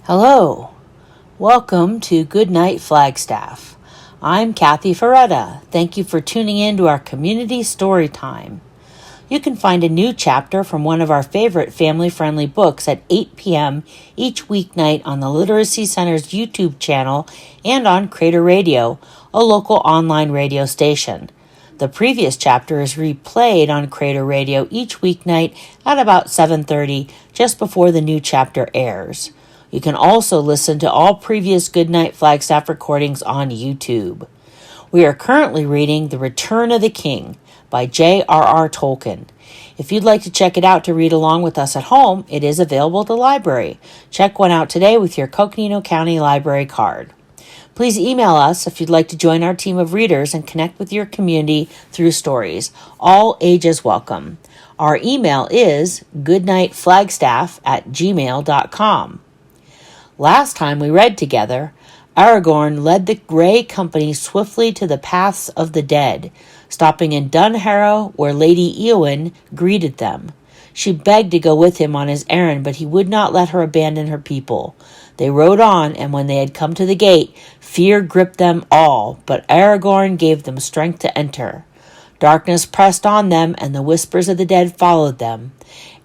Hello, welcome to Goodnight Flagstaff. I'm Kathy Farretta. Thank you for tuning in to our community story time. You can find a new chapter from one of our favorite family-friendly books at 8 p.m. each weeknight on the Literacy Center's YouTube channel and on Crater Radio, a local online radio station. The previous chapter is replayed on Crater Radio each weeknight at about 7:30, just before the new chapter airs. You can also listen to all previous Goodnight Flagstaff recordings on YouTube. We are currently reading The Return of the King by J.R.R. Tolkein. If you'd like to check it out to read along with us at home, it is available at the library. Check one out today with your Coconino County Library card. Please email us if you'd like to join our team of readers and connect with your community through stories. All ages welcome. Our email is goodnightflagstaff@gmail.com. Last time we read together, Aragorn led the Grey Company swiftly to the paths of the dead, stopping in Dunharrow where Lady Eowyn greeted them. She begged to go with him on his errand, but he would not let her abandon her people. They rode on, and when they had come to the gate, fear gripped them all, but Aragorn gave them strength to enter. Darkness pressed on them, and the whispers of the dead followed them.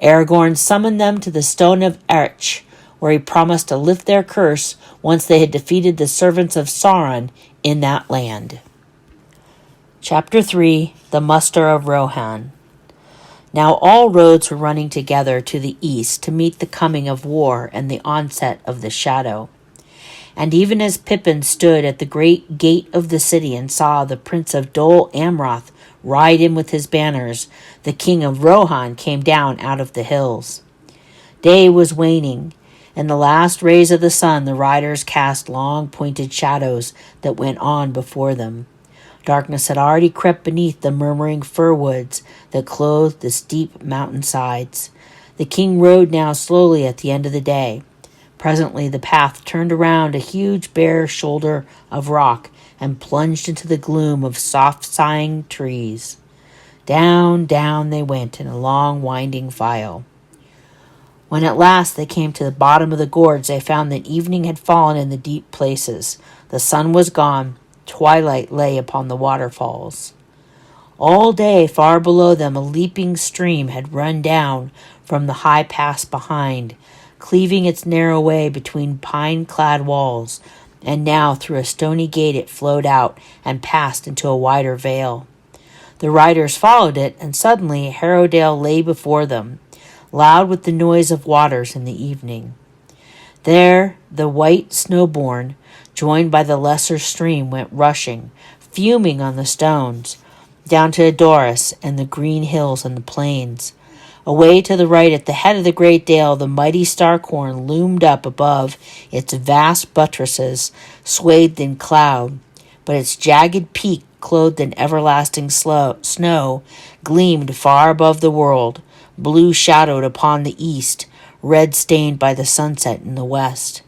Aragorn summoned them to the Stone of Erech, where he promised to lift their curse once they had defeated the servants of Sauron in that land. Chapter 3, The Muster of Rohan. Now all roads were running together to the east to meet the coming of war and the onset of the shadow. And even as Pippin stood at the great gate of the city and saw the prince of Dol Amroth ride in with his banners, the king of Rohan came down out of the hills. Day was waning. In the last rays of the sun, the riders cast long pointed shadows that went on before them. Darkness had already crept beneath the murmuring fir woods that clothed the steep mountain sides. The king rode now slowly at the end of the day. Presently the path turned around a huge bare shoulder of rock and plunged into the gloom of soft-sighing trees. Down, down they went in a long winding file. When at last they came to the bottom of the gorge, they found that evening had fallen in the deep places. The sun was gone. Twilight lay upon the waterfalls. All day, far below them, a leaping stream had run down from the high pass behind, cleaving its narrow way between pine-clad walls, and now through a stony gate it flowed out and passed into a wider vale. The riders followed it, and suddenly Harrowdale lay before them, loud with the noise of waters in the evening. There the white Snowbourn, joined by the lesser stream, went rushing, fuming on the stones, down to Edoras and the green hills and the plains. Away to the right, at the head of the great dale, the mighty Starkhorn loomed up above its vast buttresses, swathed in cloud, but its jagged peak, clothed in everlasting snow, gleamed far above the world, blue-shadowed upon the east, red-stained by the sunset in the west.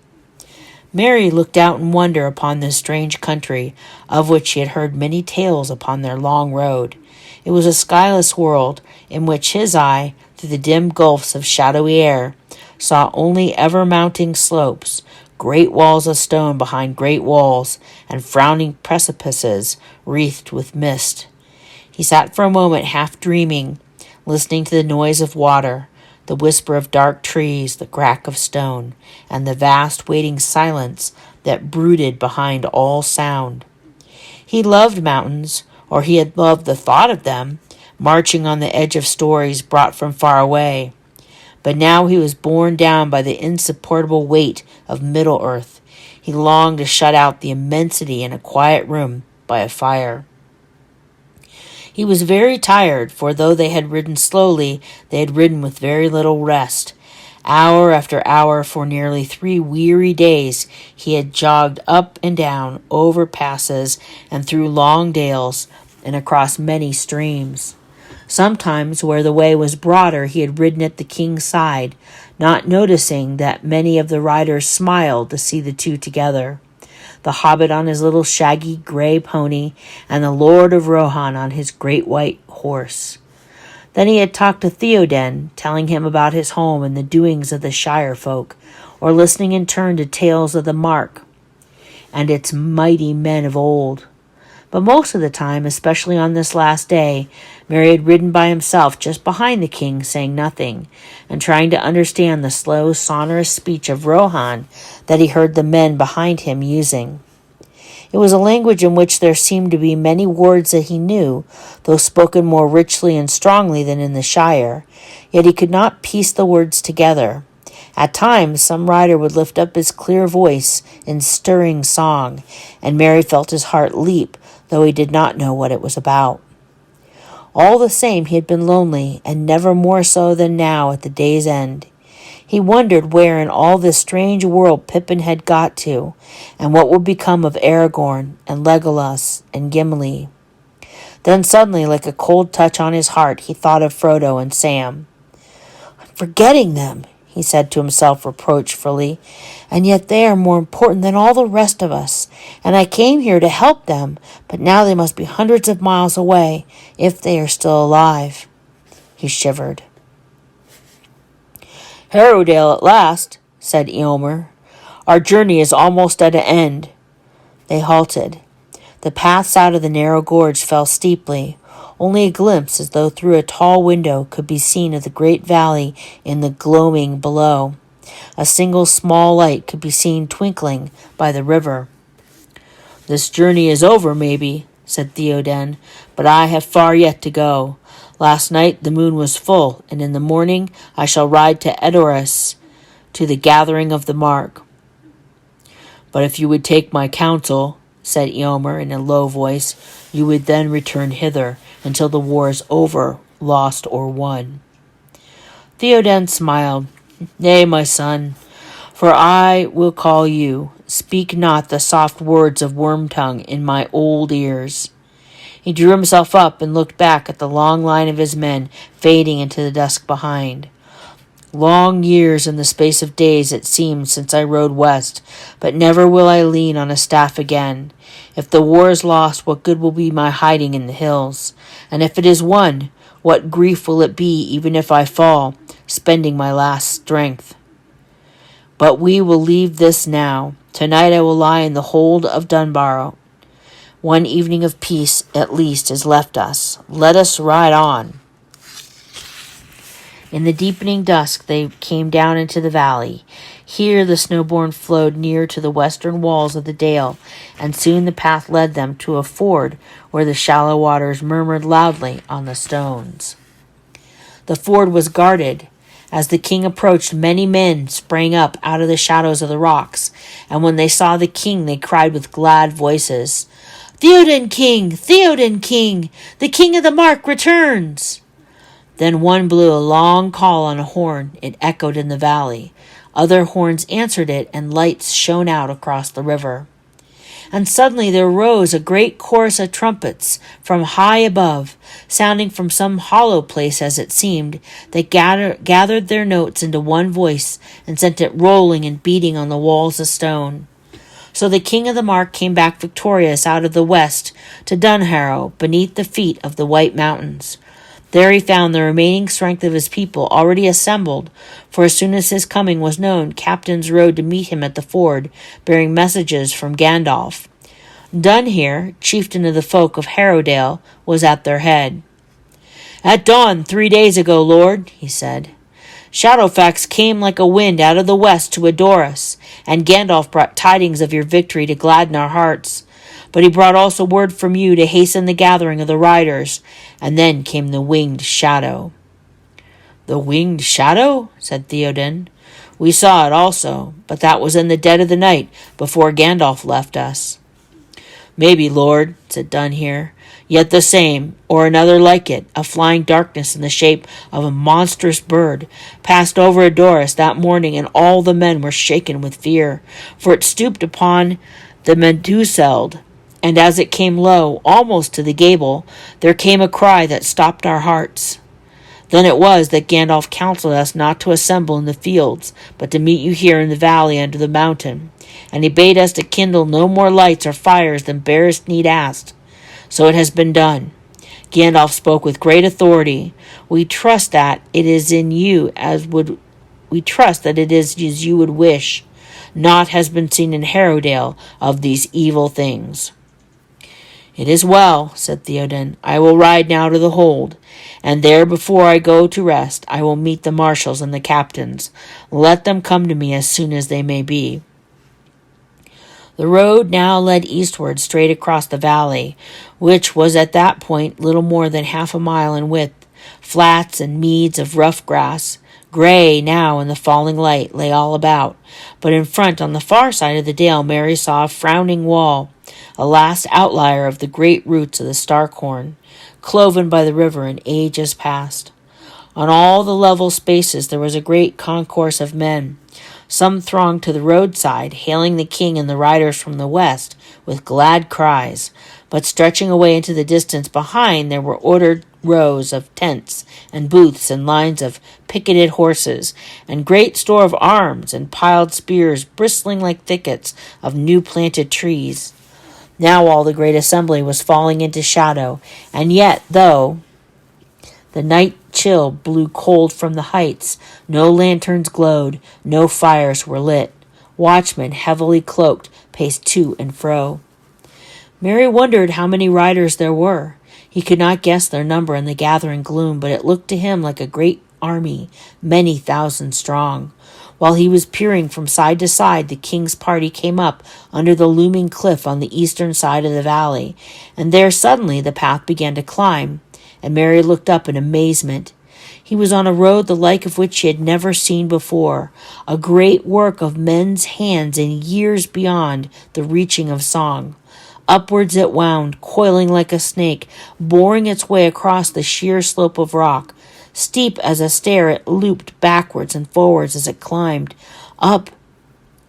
Mary looked out in wonder upon this strange country, of which she had heard many tales upon their long road. It was a skyless world, in which his eye, through the dim gulfs of shadowy air, saw only ever-mounting slopes, great walls of stone behind great walls, and frowning precipices wreathed with mist. He sat for a moment half dreaming, listening to the noise of water, the whisper of dark trees, the crack of stone, and the vast waiting silence that brooded behind all sound. He loved mountains, or he had loved the thought of them, marching on the edge of stories brought from far away. But now he was borne down by the insupportable weight of Middle-earth. He longed to shut out the immensity in a quiet room by a fire. He was very tired, for though they had ridden slowly, they had ridden with very little rest. Hour after hour for nearly 3 weary days he had jogged up and down, over passes, and through long dales, and across many streams. Sometimes, where the way was broader, he had ridden at the king's side, not noticing that many of the riders smiled to see the two together. The hobbit on his little shaggy gray pony, and the Lord of Rohan on his great white horse. Then he had talked to Theoden, telling him about his home and the doings of the Shire folk, or listening in turn to tales of the Mark and its mighty men of old. But most of the time, especially on this last day, Merry had ridden by himself just behind the king, saying nothing, and trying to understand the slow, sonorous speech of Rohan that he heard the men behind him using. It was a language in which there seemed to be many words that he knew, though spoken more richly and strongly than in the Shire, yet he could not piece the words together. At times, some rider would lift up his clear voice in stirring song, and Merry felt his heart leap, though he did not know what it was about. All the same, he had been lonely, and never more so than now at the day's end. He wondered where in all this strange world Pippin had got to, and what would become of Aragorn and Legolas and Gimli. Then suddenly, like a cold touch on his heart, he thought of Frodo and Sam. "I'm forgetting them," he said to himself reproachfully, "and yet they are more important than all the rest of us, and I came here to help them, but now they must be hundreds of miles away, if they are still alive." He shivered. "Harrowdale at last," said Eomer. "Our journey is almost at an end." They halted. The paths out of the narrow gorge fell steeply. Only a glimpse, as though through a tall window, could be seen of the great valley in the gloaming below. A single small light could be seen twinkling by the river. "This journey is over, maybe," said Theoden, "but I have far yet to go. Last night the moon was full, and in the morning I shall ride to Edoras, to the gathering of the Mark." "But if you would take my counsel," said Eomer in a low voice, "you would then return hither until the war is over, lost or won." Theoden smiled. "Nay, my son, for I will call you. Speak not the soft words of Wormtongue in my old ears." He drew himself up and looked back at the long line of his men fading into the dusk behind. "Long years in the space of days it seems since I rode west, but never will I lean on a staff again. If the war is lost, what good will be my hiding in the hills? And if it is won, what grief will it be even if I fall, spending my last strength? But we will leave this now. Tonight I will lie in the hold of Dunbarrow. One evening of peace, at least, is left us. Let us ride on." In the deepening dusk they came down into the valley. Here the Snowbourn flowed near to the western walls of the dale, and soon the path led them to a ford where the shallow waters murmured loudly on the stones. The ford was guarded. As the king approached, many men sprang up out of the shadows of the rocks, and when they saw the king they cried with glad voices, "Theoden King! Theoden King! The King of the Mark returns!" Then one blew a long call on a horn. It echoed in the valley. Other horns answered it, and lights shone out across the river. And suddenly there rose a great chorus of trumpets from high above, sounding from some hollow place as it seemed. They gathered their notes into one voice and sent it rolling and beating on the walls of stone. So the king of the Mark came back victorious out of the west to Dunharrow, beneath the feet of the White Mountains. There he found the remaining strength of his people already assembled, for as soon as his coming was known, captains rode to meet him at the ford, bearing messages from Gandalf. Dunhere, chieftain of the folk of Harrowdale, was at their head. "At dawn 3 days ago, Lord," he said, "Shadowfax came like a wind out of the west to adore us, and Gandalf brought tidings of your victory to gladden our hearts. But he brought also word from you to hasten the gathering of the riders, and then came the winged shadow." "The winged shadow?" said Theoden. "We saw it also, but that was in the dead of the night, before Gandalf left us." "Maybe, Lord," said Dunhere, "yet the same, or another like it, a flying darkness in the shape of a monstrous bird, passed over Edoras that morning, and all the men were shaken with fear, for it stooped upon the Meduseld, and as it came low, almost to the gable, there came a cry that stopped our hearts. Then it was that Gandalf counseled us not to assemble in the fields, but to meet you here in the valley under the mountain, and he bade us to kindle no more lights or fires than barest need asked. So it has been done. Gandalf spoke with great authority. We trust that it is in you as would we trust that it is as you would wish. Naught has been seen in Harrowdale of these evil things." "It is well," said Theoden. "I will ride now to the hold, and there before I go to rest I will meet the marshals and the captains. Let them come to me as soon as they may be." The road now led eastward straight across the valley, which was at that point little more than 1/2 mile in width. Flats and meads of rough grass, gray now in the falling light, lay all about, but in front, on the far side of the dale, Mary saw a frowning wall, a last outlier of the great roots of the Starkhorn, cloven by the river in ages past. On all the level spaces there was a great concourse of men. Some thronged to the roadside, hailing the king and the riders from the west with glad cries, but stretching away into the distance behind there were ordered rows of tents and booths and lines of picketed horses, and great store of arms and piled spears bristling like thickets of new-planted trees. Now all the great assembly was falling into shadow, and yet, though the night chill blew cold from the heights, no lanterns glowed, no fires were lit. Watchmen, heavily cloaked, paced to and fro. Mary wondered how many riders there were. He could not guess their number in the gathering gloom, but it looked to him like a great army, many thousand strong. While he was peering from side to side, the king's party came up under the looming cliff on the eastern side of the valley, and there suddenly the path began to climb, and Mary looked up in amazement. He was on a road the like of which she had never seen before, a great work of men's hands in years beyond the reaching of song. Upwards it wound, coiling like a snake, boring its way across the sheer slope of rock. Steep as a stair, it looped backwards and forwards as it climbed. Up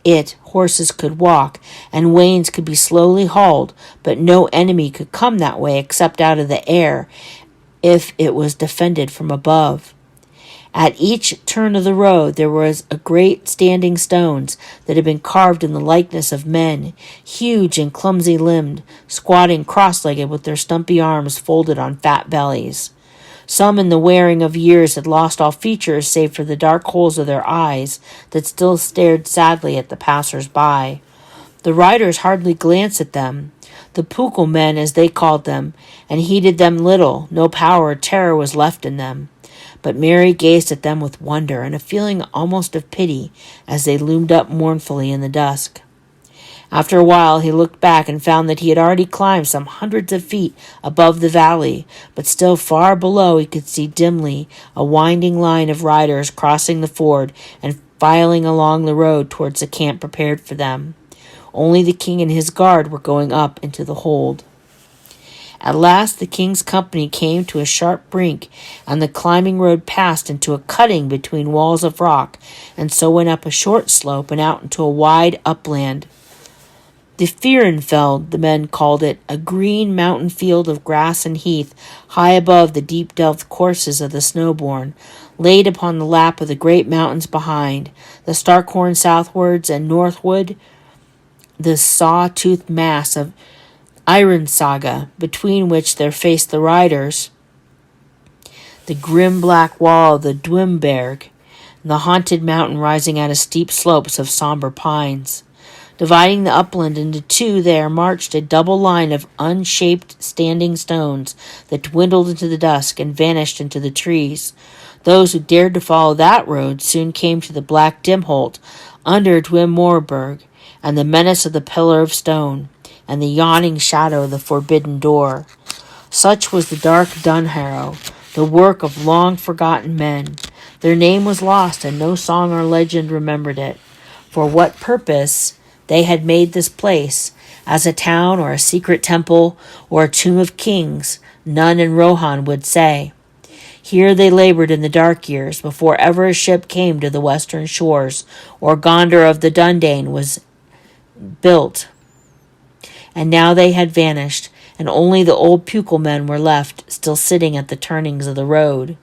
it horses could walk, and wains could be slowly hauled, but no enemy could come that way except out of the air, if it was defended from above. At each turn of the road there was a great standing stones that had been carved in the likeness of men, huge and clumsy limbed, squatting cross-legged with their stumpy arms folded on fat bellies. Some in the wearing of years had lost all features save for the dark holes of their eyes that still stared sadly at the passers-by. The riders hardly glanced at them, the Pukul men as they called them, and heeded them little. No power or terror was left in them. But Mary gazed at them with wonder and a feeling almost of pity as they loomed up mournfully in the dusk. After a while he looked back and found that he had already climbed some hundreds of feet above the valley, but still far below he could see dimly a winding line of riders crossing the ford and filing along the road towards the camp prepared for them. Only the king and his guard were going up into the hold. At last the king's company came to a sharp brink, and the climbing road passed into a cutting between walls of rock, and so went up a short slope and out into a wide upland. The Fierenfeld, the men called it, a green mountain field of grass and heath, high above the deep-delved courses of the Snowbourn, laid upon the lap of the great mountains behind, the Starkhorn southwards, and northward the saw-toothed mass of Ironsaga, between which there faced the riders, the grim black wall of the Dwimberg, and the haunted mountain rising out of steep slopes of somber pines. Dividing the upland into two, there marched a double line of unshaped standing stones that dwindled into the dusk and vanished into the trees. Those who dared to follow that road soon came to the black Dimholt under Dwimorberg, and the menace of the pillar of stone, and the yawning shadow of the forbidden door. Such was the dark Dunharrow, the work of long-forgotten men. Their name was lost, and no song or legend remembered it. For what purpose they had made this place, as a town or a secret temple or a tomb of kings, none in Rohan would say. Here they labored in the dark years, before ever a ship came to the western shores, or Gondor of the Dundane was built. And now they had vanished, and only the old Pukul men were left, still sitting at the turnings of the road.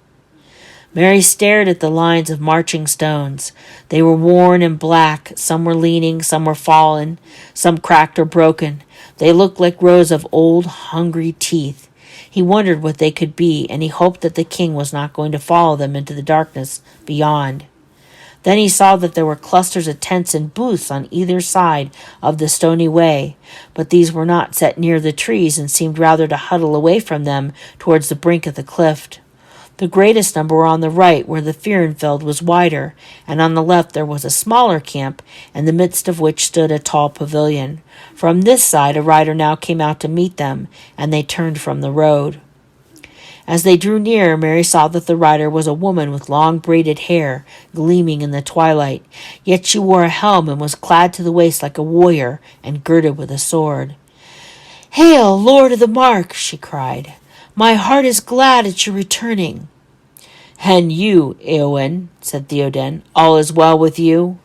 Mary stared at the lines of marching stones. They were worn and black, some were leaning, some were fallen, some cracked or broken. They looked like rows of old, hungry teeth. He wondered what they could be, and he hoped that the king was not going to follow them into the darkness beyond. Then he saw that there were clusters of tents and booths on either side of the stony way, but these were not set near the trees and seemed rather to huddle away from them towards the brink of the cliff. The greatest number were on the right, where the Fehrenfeld was wider, and on the left there was a smaller camp, in the midst of which stood a tall pavilion. From this side a rider now came out to meet them, and they turned from the road. As they drew near, Mary saw that the rider was a woman with long braided hair, gleaming in the twilight. Yet she wore a helm and was clad to the waist like a warrior, and girded with a sword. "Hail, Lord of the Mark!" she cried. "My heart is glad at your returning." "And you, Eowyn," said Theoden, "all is well with you?"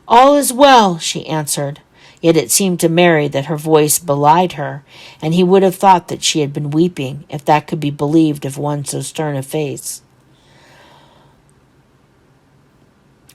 "All is well," she answered. Yet it seemed to Mary that her voice belied her, and he would have thought that she had been weeping, if that could be believed of one so stern of face.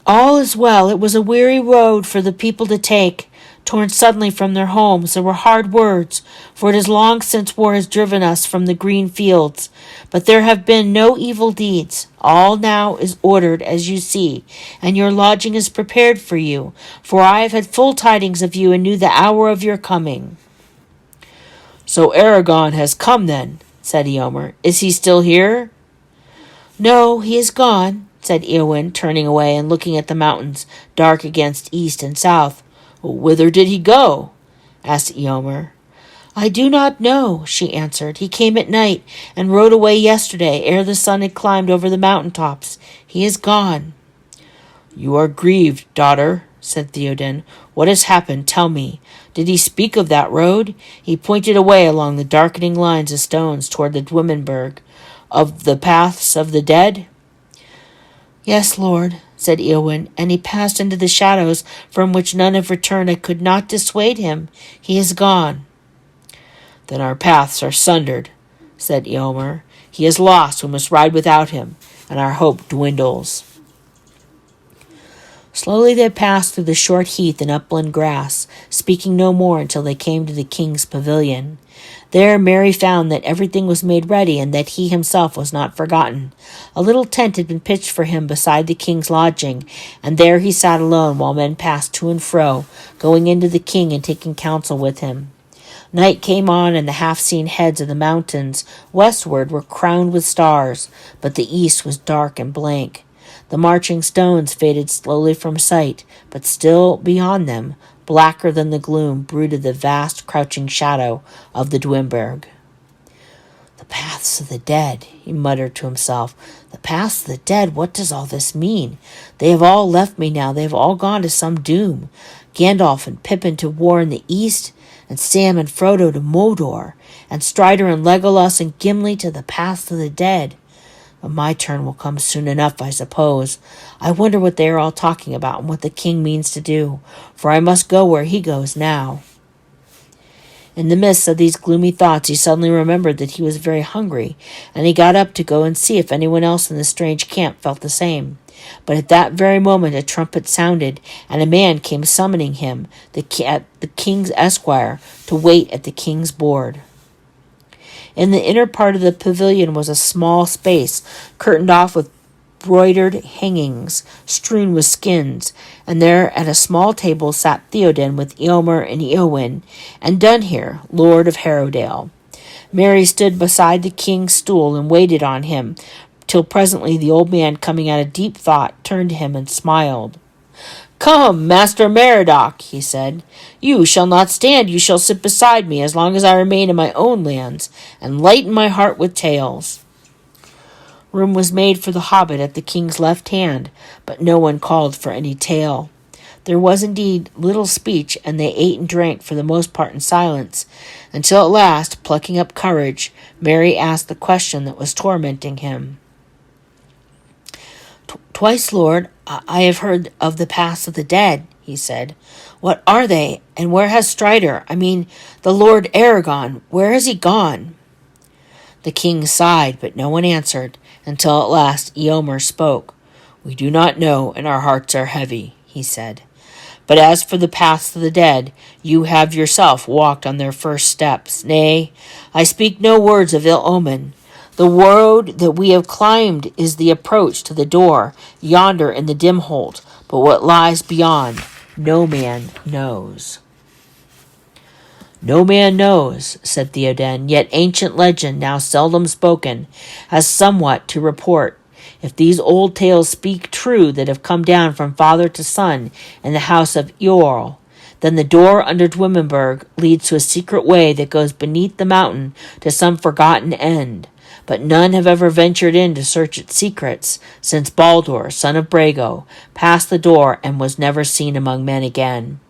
"All is well. It was a weary road for the people to take. Torn suddenly from their homes, there were hard words, for it is long since war has driven us from the green fields. But there have been no evil deeds. All now is ordered as you see, and your lodging is prepared for you, for I have had full tidings of you and knew the hour of your coming." "So Aragorn has come then," said Eomer. "Is he still here?" "No, he is gone," said Eowyn, turning away and looking at the mountains, dark against east and south. "Whither did he go?" asked Eomer. "I do not know," she answered. "He came at night and rode away yesterday, ere the sun had climbed over the mountain tops. He is gone." "You are grieved, daughter," said Theoden. "What has happened? Tell me. Did he speak of that road?" He pointed away along the darkening lines of stones toward the Dwimmenberg. "Of the paths of the dead?" "Yes, Lord," said Eowyn, "and he passed into the shadows from which none have returned. I could not dissuade him. He is gone." "Then our paths are sundered," said Eomer. "He is lost. We must ride without him, and our hope dwindles." Slowly they passed through the short heath and upland grass, speaking no more until they came to the king's pavilion. There Mary found that everything was made ready and that he himself was not forgotten. A little tent had been pitched for him beside the king's lodging, and there he sat alone while men passed to and fro, going in to the king and taking counsel with him. Night came on, and the half-seen heads of the mountains westward were crowned with stars, but the east was dark and blank. The marching stones faded slowly from sight, but still beyond them, blacker than the gloom, brooded the vast crouching shadow of the Dwimberg. "The paths of the dead," he muttered to himself. "The paths of the dead, what does all this mean? They have all left me now. They have all gone to some doom. Gandalf and Pippin to war in the east, and Sam and Frodo to Mordor, and Strider and Legolas and Gimli to the paths of the dead. But my turn will come soon enough, I suppose. I wonder what they are all talking about and what the king means to do, for I must go where he goes now." In the midst of these gloomy thoughts, he suddenly remembered that he was very hungry, and he got up to go and see if anyone else in the strange camp felt the same. But at that very moment a trumpet sounded, and a man came summoning him, the king's esquire, to wait at the king's board. In the inner part of the pavilion was a small space, curtained off with broidered hangings, strewn with skins, and there at a small table sat Theoden with Eomer and Eowyn, and Dunher, Lord of Harrowdale. Mary stood beside the king's stool and waited on him, till presently the old man, coming out of deep thought, turned to him and smiled. "Come, Master Meriadoc," he said. "You shall not stand, you shall sit beside me as long as I remain in my own lands, and lighten my heart with tales." Room was made for the hobbit at the king's left hand, but no one called for any tale. There was indeed little speech, and they ate and drank for the most part in silence, until at last, plucking up courage, Mary asked the question that was tormenting him. "Twice, Lord, I have heard of the paths of the dead," he said. "What are they, and where has Strider, the Lord Aragorn, where has he gone?" The king sighed, but no one answered, until at last Eomer spoke. "We do not know, and our hearts are heavy," he said. "But as for the paths of the dead, you have yourself walked on their first steps. Nay, I speak no words of ill omen. The road that we have climbed is the approach to the door yonder in the dim hold, but what lies beyond, no man knows." "No man knows," said Theoden, "yet ancient legend, now seldom spoken, has somewhat to report. If these old tales speak true that have come down from father to son in the house of J.R.R, then the door under Dwimmenberg leads to a secret way that goes beneath the mountain to some forgotten end. But none have ever ventured in to search its secrets, since Baldur, son of Brago, passed the door and was never seen among men again.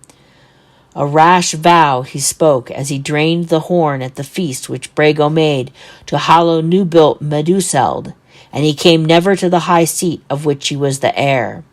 A rash vow he spoke as he drained the horn at the feast which Brago made to hallow new-built Meduseld, and he came never to the high seat of which he was the heir.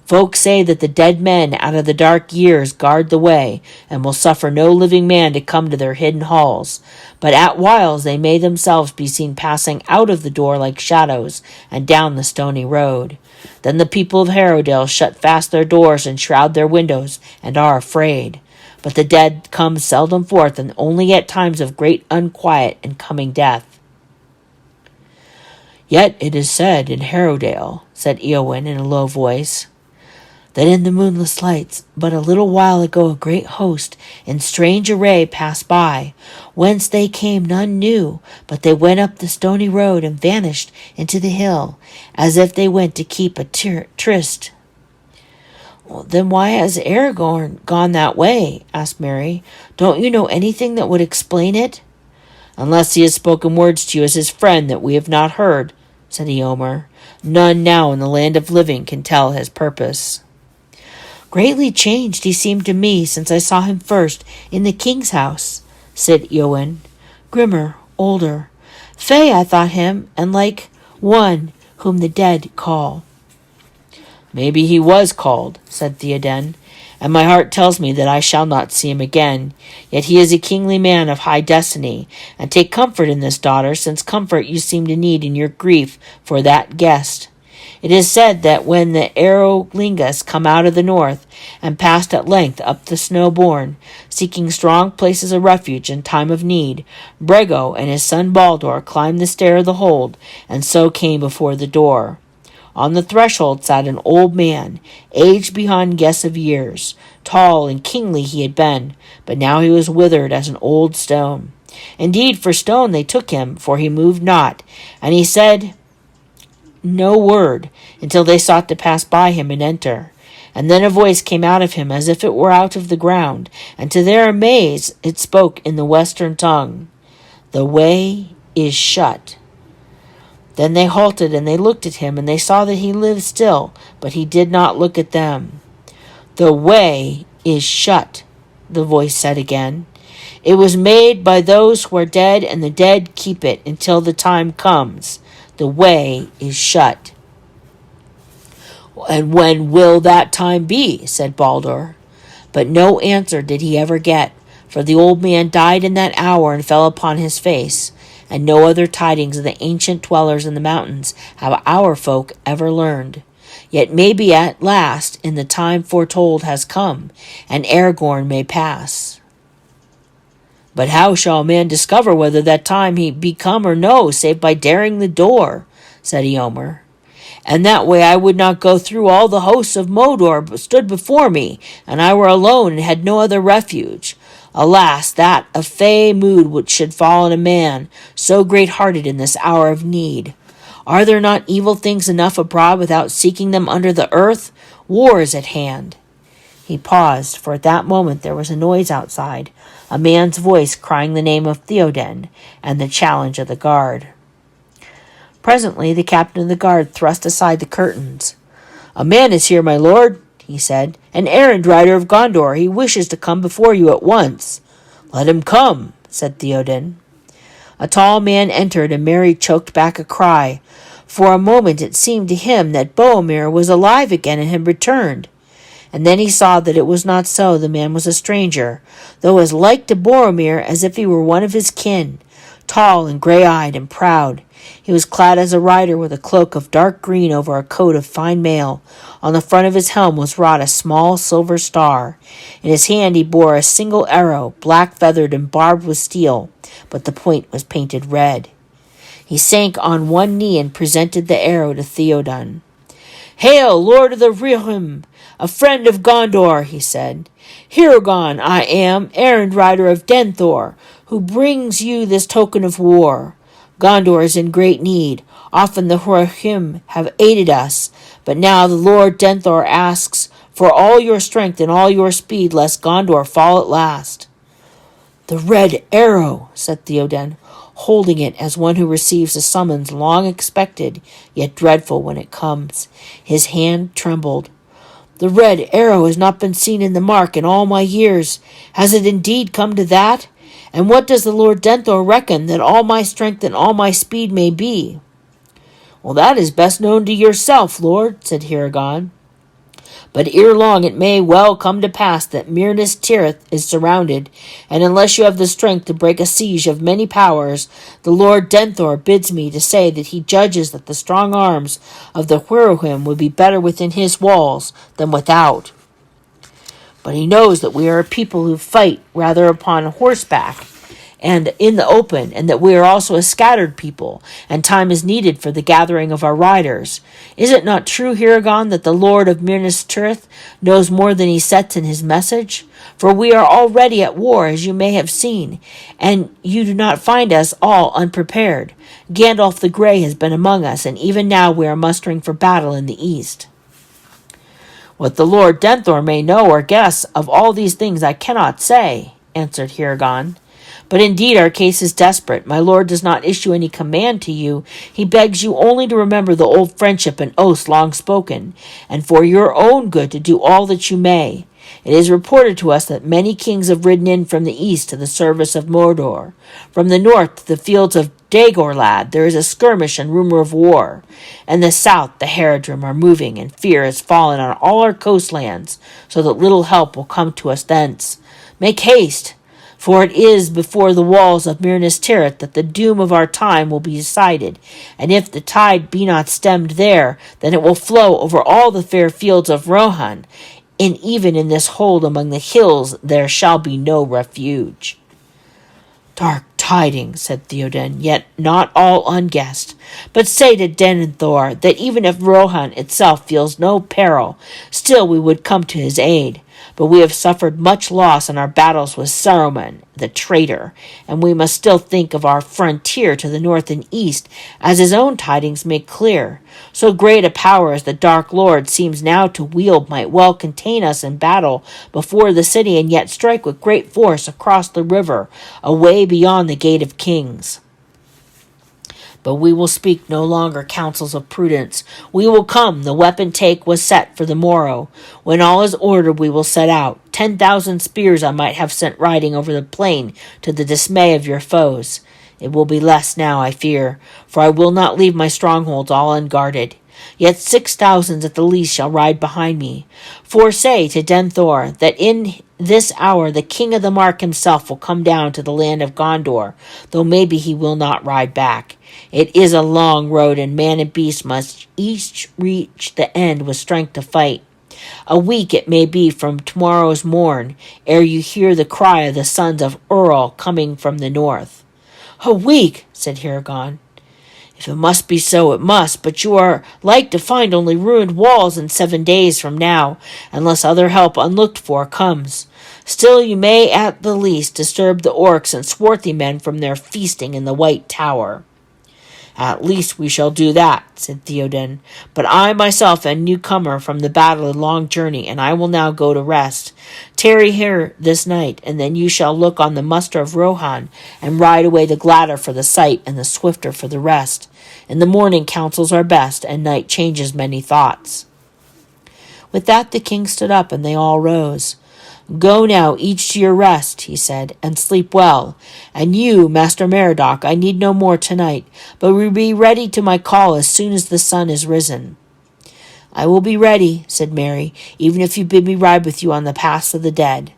Folk say that the dead men out of the dark years guard the way, and will suffer no living man to come to their hidden halls, but at whiles they may themselves be seen passing out of the door like shadows, and down the stony road. Then the people of Harrowdale shut fast their doors and shroud their windows, and are afraid. But the dead come seldom forth, and only at times of great unquiet and coming death. "Yet it is said in Harrowdale," said Eowyn in a low voice, "that in the moonless lights, but a little while ago, a great host in strange array passed by. Whence they came none knew, but they went up the stony road and vanished into the hill, as if they went to keep a tryst." "Well, then why has Aragorn gone that way?" asked Merry. "Don't you know anything that would explain it?" "Unless he has spoken words to you as his friend that we have not heard," said Eomer. "None now in the land of living can tell his purpose." "Greatly changed he seemed to me since I saw him first in the king's house," said Eowyn. "Grimmer, older. Fey I thought him, and like one whom the dead call." "Maybe he was called," said Theoden, "and my heart tells me that I shall not see him again. Yet he is a kingly man of high destiny, and take comfort in this, daughter, since comfort you seem to need in your grief for that guest. It is said that when the Eorlingas come out of the north, and passed at length up the snow-born, seeking strong places of refuge in time of need, Brago and his son Baldur climbed the stair of the hold, and so came before the door. On the threshold sat an old man, aged beyond guess of years. Tall and kingly he had been, but now he was withered as an old stone. Indeed, for stone they took him, for he moved not, and he said no word until they sought to pass by him and enter. And then a voice came out of him as if it were out of the ground, and to their amaze it spoke in the western tongue. "The way is shut." Then they halted, and they looked at him, and they saw that he lived still, but he did not look at them. "The way is shut," the voice said again. "It was made by those who are dead, and the dead keep it until the time comes. The way is shut." "And when will that time be?" said Baldur. But no answer did he ever get, for the old man died in that hour and fell upon his face, and no other tidings of the ancient dwellers in the mountains have our folk ever learned. Yet maybe at last, in the time foretold has come, and Aragorn may pass. "But how shall a man discover whether that time he be come or no, save by daring the door?" said Eomer. "And that way I would not go through all the hosts of Mordor stood before me, and I were alone and had no other refuge. Alas, that a fey mood should fall on a man so great-hearted in this hour of need. Are there not evil things enough abroad without seeking them under the earth? War is at hand." He paused, for at that moment there was a noise outside, a man's voice crying the name of Theoden, and the challenge of the guard. Presently the captain of the guard thrust aside the curtains. "A man is here, my lord," he said, "an errand rider of Gondor. He wishes to come before you at once." "Let him come," said Theoden. A tall man entered, and Merry choked back a cry. For a moment it seemed to him that Boromir was alive again and had returned. And then he saw that it was not so. The man was a stranger, though as like to Boromir as if he were one of his kin, tall and gray-eyed and proud. He was clad as a rider with a cloak of dark green over a coat of fine mail. On the front of his helm was wrought a small silver star. In his hand he bore a single arrow, black-feathered and barbed with steel, but the point was painted red. He sank on one knee and presented the arrow to Theoden. "Hail, Lord of the Realm, a friend of Gondor," he said. "Hiragon I am, errand rider of Denethor, who brings you this token of war. Gondor is in great need. Often the Rohirrim have aided us, but now the Lord Denethor asks for all your strength and all your speed, lest Gondor fall at last." "The red arrow," said Theoden, holding it as one who receives a summons long expected, yet dreadful when it comes. His hand trembled. "The red arrow has not been seen in the mark in all my years. Has it indeed come to that? And what does the Lord Denethor reckon that all my strength and all my speed may be?" "Well, that is best known to yourself, Lord," said Hiragon. "But ere long it may well come to pass that Minas Tirith is surrounded, and unless you have the strength to break a siege of many powers, the Lord Denethor bids me to say that he judges that the strong arms of the Whirlwind would be better within his walls than without. But he knows that we are a people who fight rather upon horseback and in the open, and that we are also a scattered people, and time is needed for the gathering of our riders. Is it not true, Hiragon, that the Lord of Minas Tirith knows more than he sets in his message? For we are already at war, as you may have seen, and you do not find us all unprepared. Gandalf the Grey has been among us, and even now we are mustering for battle in the east." "What the Lord Denethor may know or guess of all these things I cannot say," answered Hiragon. "But indeed our case is desperate. My lord does not issue any command to you. He begs you only to remember the old friendship and oaths long spoken, and for your own good to do all that you may. It is reported to us that many kings have ridden in from the east to the service of Mordor. From the north to the fields of Dagorlad there is a skirmish and rumor of war. In the south the Haradrim are moving, and fear has fallen on all our coastlands, so that little help will come to us thence. Make haste! For it is before the walls of Minas Tirith that the doom of our time will be decided, and if the tide be not stemmed there, then it will flow over all the fair fields of Rohan, and even in this hold among the hills there shall be no refuge." "Dark tidings," said Theoden, "yet not all unguessed. But say to Denethor that even if Rohan itself feels no peril, still we would come to his aid. But we have suffered much loss in our battles with Saruman, the traitor, and we must still think of our frontier to the north and east, as his own tidings make clear. So great a power as the Dark Lord seems now to wield might well contain us in battle before the city, and yet strike with great force across the river, away beyond the Gate of Kings. But we will speak no longer counsels of prudence. We will come. The weapon take was set for the morrow. When all is ordered, we will set out. 10,000 spears I might have sent riding over the plain to the dismay of your foes. It will be less now, I fear, for I will not leave my strongholds all unguarded. Yet 6,000 at the least shall ride behind me. For say to Denethor that in this hour the king of the Mark himself will come down to the land of Gondor, though maybe he will not ride back. It is a long road, and man and beast must each reach the end with strength to fight. A week it may be from tomorrow's morn, ere you hear the cry of the sons of Earl coming from the north." "A week," said Hiragon. "If it must be so, it must, but you are like to find only ruined walls in 7 days from now, unless other help unlooked for comes. Still you may at the least disturb the orcs and swarthy men from their feasting in the White Tower." "At least we shall do that," said Theoden. "But I myself am newcomer from the battle and long journey, and I will now go to rest. Tarry here this night, and then you shall look on the muster of Rohan, and ride away the gladder for the sight and the swifter for the rest. In the morning counsels are best, and night changes many thoughts." With that the king stood up, and they all rose. "Go now each to your rest," he said, "and sleep well. And you, Master Meriadoc, I need no more tonight, but will be ready to my call as soon as the sun is risen." "I will be ready," said Merry, "even if you bid me ride with you on the paths of the dead."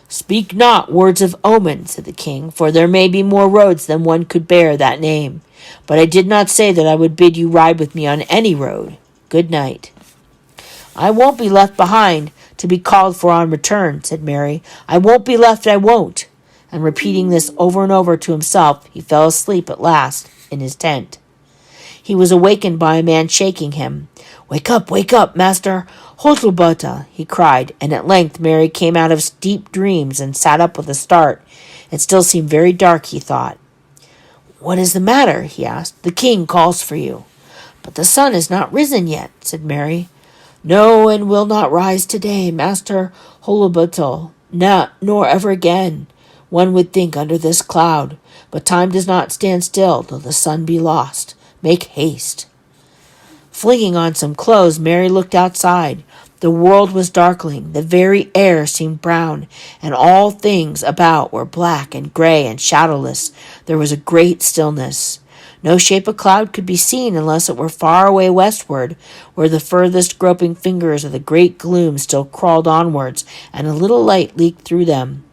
"Speak not words of omen," said the king, "for there may be more roads than one could bear that name. But I did not say that I would bid you ride with me on any road. Good night." "I won't be left behind to be called for on return," said Merry. "I won't be left, I won't." And repeating this over and over to himself, he fell asleep at last in his tent. He was awakened by a man shaking him. Wake up, Master Hotulbota, he cried, and at length Mary came out of deep dreams and sat up with a start. It still seemed very dark, he thought. What is the matter? He asked. The king calls for you. But the sun is not risen yet, said Mary. No, and will not rise today, Master Holoboto, nor ever again, one would think under this cloud. But time does not stand still, though the sun be lost. Make haste. Flinging on some clothes, Mary looked outside. The world was darkling, the very air seemed brown, and all things about were black and gray and shadowless. There was a great stillness. No shape of cloud could be seen unless it were far away westward, where the furthest groping fingers of the great gloom still crawled onwards, and a little light leaked through them.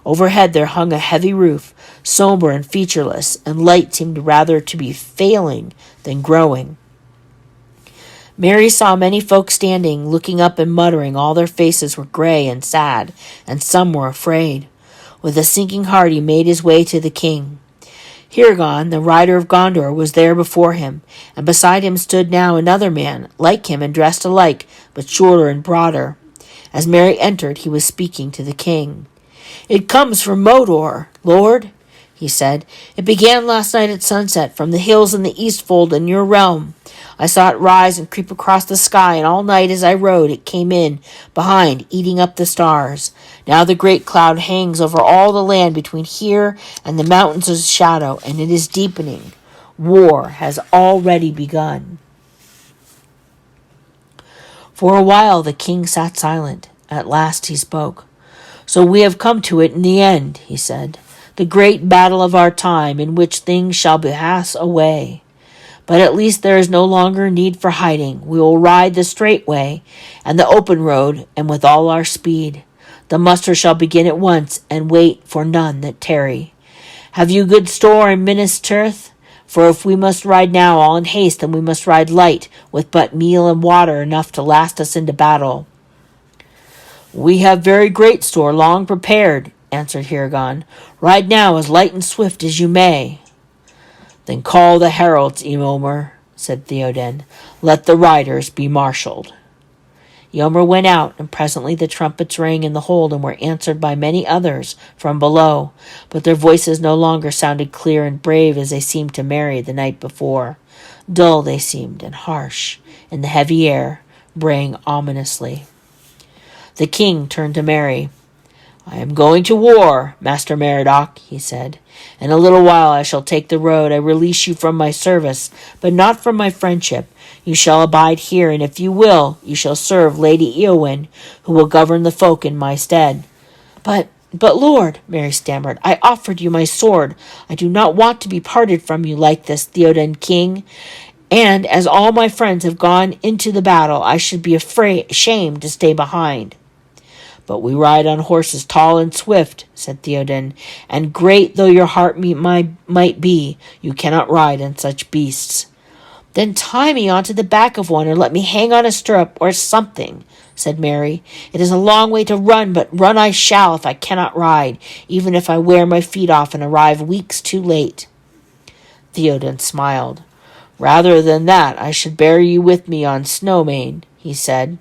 Overhead there hung a heavy roof, somber and featureless, and light seemed rather to be failing than growing. Mary saw many folk standing, looking up and muttering. All their faces were gray and sad, and some were afraid. With a sinking heart he made his way to the king. Hirgon, the rider of Gondor, was there before him, and beside him stood now another man, like him and dressed alike, but shorter and broader. As Mary entered, he was speaking to the king. It comes from Mordor, Lord, he said. It began last night at sunset from the hills in the Eastfold in your realm. I saw it rise and creep across the sky, and all night as I rode it came in behind, eating up the stars. Now the great cloud hangs over all the land between here and the mountains of shadow, and it is deepening. War has already begun. For a while the king sat silent. At last he spoke. So we have come to it in the end, he said. The great battle of our time, in which things shall pass away. But at least there is no longer need for hiding. We will ride the straight way and the open road, and with all our speed. The muster shall begin at once, and wait for none that tarry. Have you good store in Minas Tirith? For if we must ride now all in haste, then we must ride light, with but meal and water enough to last us into battle. We have very great store, long prepared, answered Hirgon. Ride now as light and swift as you may. Then call the heralds, Eomer, said Theoden. Let the riders be marshalled. Eomer went out, and presently the trumpets rang in the hold and were answered by many others from below, but their voices no longer sounded clear and brave as they seemed to Mary the night before. Dull they seemed and harsh, in the heavy air, braying ominously. The king turned to Mary. I am going to war, Master Meriadoc, he said. In a little while I shall take the road. I release you from my service, but not from my friendship. You shall abide here, and if you will, you shall serve Lady Eowyn, who will govern the folk in my stead. But, Lord, Mary stammered, I offered you my sword. I do not want to be parted from you like this, Theoden King. And as all my friends have gone into the battle, I should be ashamed to stay behind. But we ride on horses tall and swift, said Theoden, and great though your heart might be, you cannot ride on such beasts. Then tie me onto the back of one, or let me hang on a stirrup or something, said Mary. It is a long way to run, but run I shall if I cannot ride, even if I wear my feet off and arrive weeks too late. Theoden smiled. Rather than that, I should bear you with me on Snowmane, he said.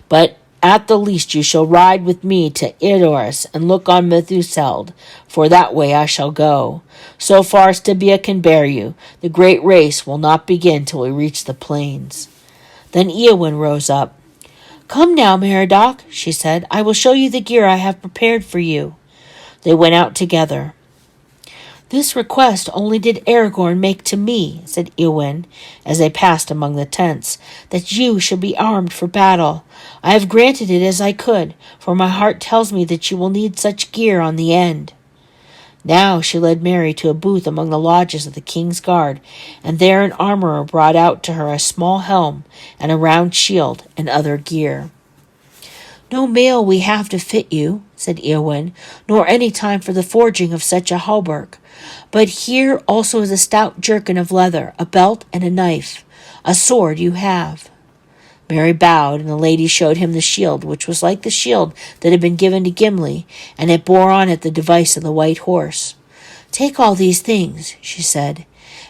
But at the least you shall ride with me to Edoras and look on Methuseld, for that way I shall go. So far as Tibia can bear you, the great race will not begin till we reach the plains. Then Eowyn rose up. Come now, Meriadoc, she said. I will show you the gear I have prepared for you. They went out together. This request only did Aragorn make to me, said Eowyn, as they passed among the tents, that you should be armed for battle. I have granted it as I could, for my heart tells me that you will need such gear on the end. Now she led Mary to a booth among the lodges of the king's guard, and there an armorer brought out to her a small helm and a round shield and other gear. No mail we have to fit you, said Eowyn, nor any time for the forging of such a hauberk. But here also is a stout jerkin of leather, a belt, and a knife. A sword you have. Mary bowed, and the lady showed him the shield, which was like the shield that had been given to Gimli, and it bore on it the device of the white horse. "Take all these things," she said,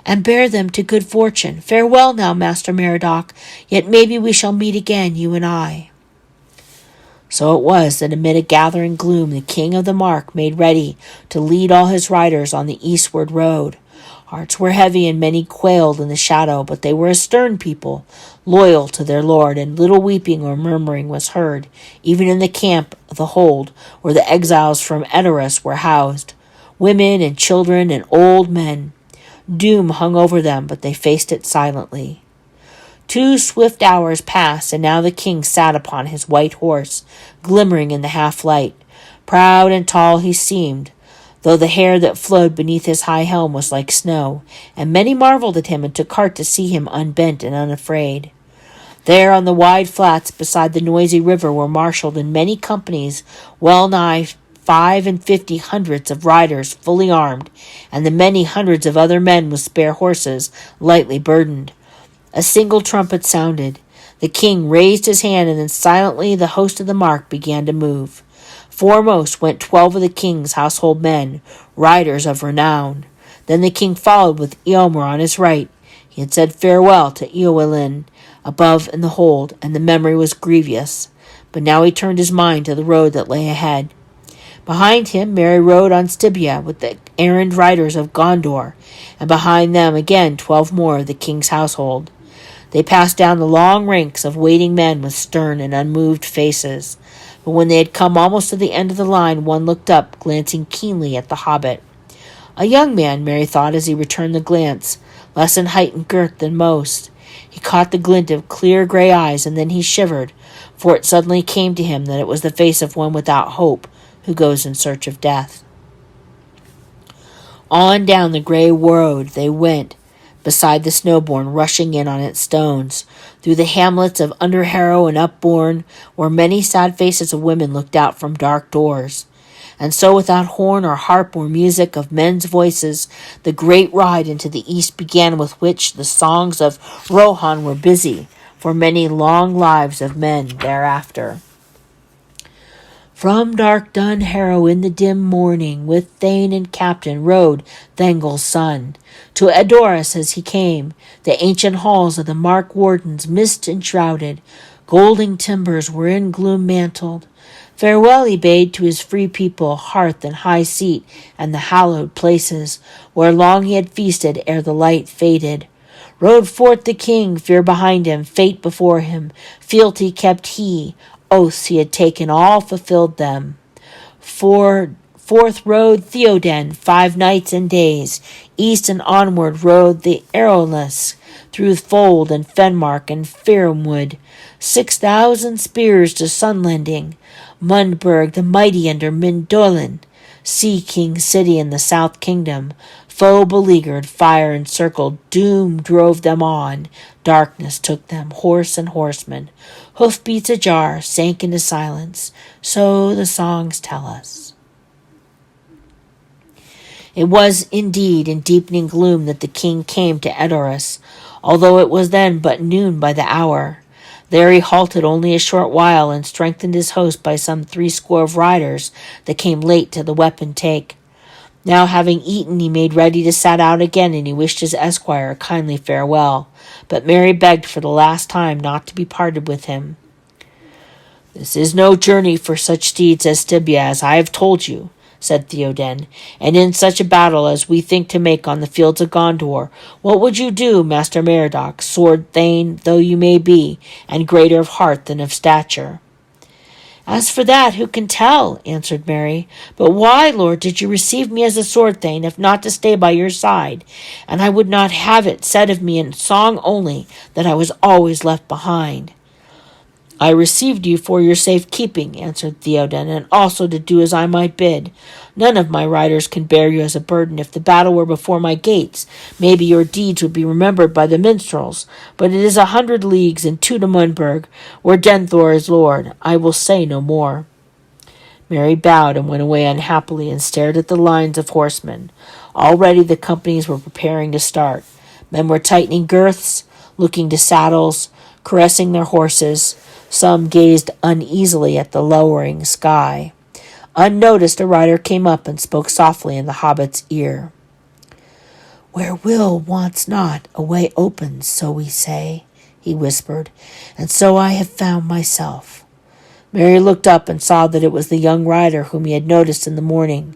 "and bear them to good fortune. Farewell now, Master Merodach, yet maybe we shall meet again, you and I." So it was that amid a gathering gloom the king of the Mark made ready to lead all his riders on the eastward road. Hearts were heavy and many quailed in the shadow, but they were a stern people, loyal to their lord, and little weeping or murmuring was heard, even in the camp of the hold, where the exiles from Edoras were housed. Women and children and old men. Doom hung over them, but they faced it silently. 2 swift hours passed, and now the king sat upon his white horse, glimmering in the half-light. Proud and tall he seemed, though the hair that flowed beneath his high helm was like snow, and many marveled at him and took heart to see him unbent and unafraid. There on the wide flats beside the noisy river were marshalled in many companies well nigh 55 hundreds of riders fully armed, and the many hundreds of other men with spare horses lightly burdened. A single trumpet sounded. The king raised his hand, and then silently the host of the Mark began to move. Foremost went 12 of the king's household men, riders of renown. Then the king followed with Eomer on his right. He had said farewell to Eowyn above in the hold, and the memory was grievous. But now he turned his mind to the road that lay ahead. Behind him Merry rode on Stibia with the errand riders of Gondor, and behind them again 12 more of the king's household. They passed down the long ranks of waiting men with stern and unmoved faces. But when they had come almost to the end of the line, one looked up, glancing keenly at the hobbit. A young man, Merry thought as he returned the glance, less in height and girth than most. He caught the glint of clear gray eyes, and then he shivered, for it suddenly came to him that it was the face of one without hope, who goes in search of death. On down the gray road they went, beside the snowbourne rushing in on its stones, through the hamlets of Underharrow and Upbourne, where many sad faces of women looked out from dark doors. And so without horn or harp or music of men's voices, the great ride into the east began, with which the songs of Rohan were busy, for many long lives of men thereafter. From dark Dunharrow in the dim morning, with thane and captain rode Thangol's son. To Edoras as he came, the ancient halls of the Mark wardens mist enshrouded, golden timbers were in gloom mantled. Farewell he bade to his free people, hearth and high seat, and the hallowed places, where long he had feasted ere the light faded. Rode forth the king, fear behind him, fate before him, fealty kept he, oaths he had taken, all fulfilled them. Forth rode Theoden 5 nights and days. East and onward rode the Arrowless, through Fold and Fenmark and Fairwood. 6,000 spears to Sunlending, Mundburg the mighty under Mindolin, Sea King's city in the South Kingdom. Foe beleaguered, fire encircled, doom drove them on. Darkness took them, horse and horseman. Hoofbeats ajar, sank into silence. So the songs tell us. It was indeed in deepening gloom that the king came to Edoras, although it was then but noon by the hour. There he halted only a short while, and strengthened his host by some 60 of riders that came late to the weapon take. Now having eaten, he made ready to set out again, and he wished his esquire a kindly farewell. But Merry begged for the last time not to be parted with him. "This is no journey for such steeds as Stibia, as I have told you," said Theoden, "and in such a battle as we think to make on the fields of Gondor, what would you do, Master Merodach, sword thane though you may be, and greater of heart than of stature?" "As for that, who can tell?" answered Merry. "But why, Lord, did you receive me as a sword thane, if not to stay by your side? And I would not have it said of me in song only that I was always left behind." "I received you for your safe keeping," answered Theoden, "and also to do as I might bid. None of my riders can bear you as a burden. If the battle were before my gates, maybe your deeds would be remembered by the minstrels. But it is 100 leagues and 2 to Mundburg, where Denthor is lord. I will say no more." Merry bowed and went away unhappily, and stared at the lines of horsemen. Already the companies were preparing to start. Men were tightening girths, looking to saddles, caressing their horses. Some gazed uneasily at the lowering sky. Unnoticed, a rider came up and spoke softly in the hobbit's ear. "Where will wants not, a way opens, so we say," he whispered, "and so I have found myself." Merry looked up and saw that it was the young rider whom he had noticed in the morning.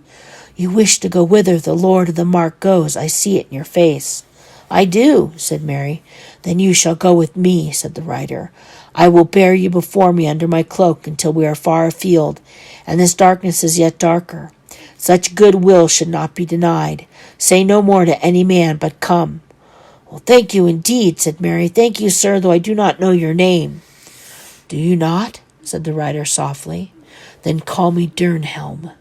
"You wish to go whither the Lord of the Mark goes, I see it in your face." "I do," said Merry. "Then you shall go with me," said the rider. "I will bear you before me under my cloak until we are far afield, and this darkness is yet darker. Such good will should not be denied. Say no more to any man, but come." "Well, thank you indeed," said Merry. "Thank you, sir, though I do not know your name." "Do you not?" said the rider softly. "Then call me Durnhelm."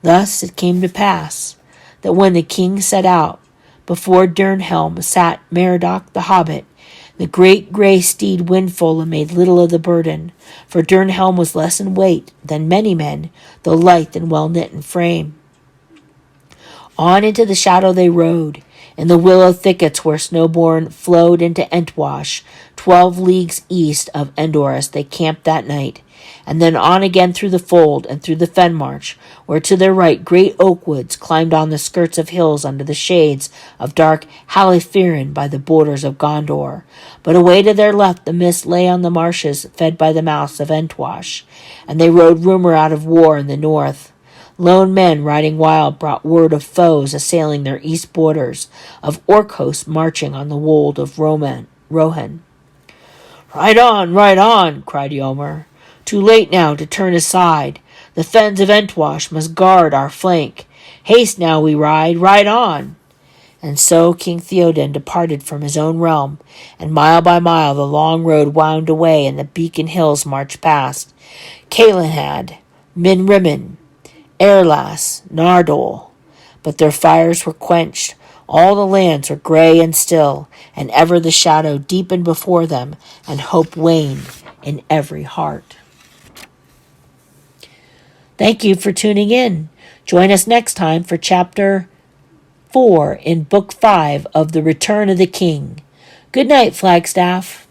Thus it came to pass that when the king set out, before Durnhelm sat Merodach the hobbit, the great grey steed Windful, and made little of the burden, for Durnhelm was less in weight than many men, though lithe and well knit in frame. On into the shadow they rode. In the willow thickets where Snowborn flowed into Entwash, 12 leagues east of Endorus, they camped that night, and then on again through the fold and through the fen march, where to their right great oak woods climbed on the skirts of hills under the shades of dark Halifirin by the borders of Gondor. But away to their left the mist lay on the marshes fed by the mouths of Entwash, and they rode rumor out of war in the north. Lone men riding wild brought word of foes assailing their east borders, of orc hosts marching on the wold of Rohan. Ride on, cried Yomer. "Too late now to turn aside. The fens of Entwash must guard our flank. Haste now we ride on." And so King Theoden departed from his own realm, and mile by mile the long road wound away, and the beacon hills marched past. Calenhad, Minrimmin, Erlas, Nardole. But their fires were quenched. All the lands were grey and still, and ever the shadow deepened before them, and hope waned in every heart. Thank you for tuning in. Join us next time for Chapter 4 in Book 5 of The Return of the King. Good night, Flagstaff.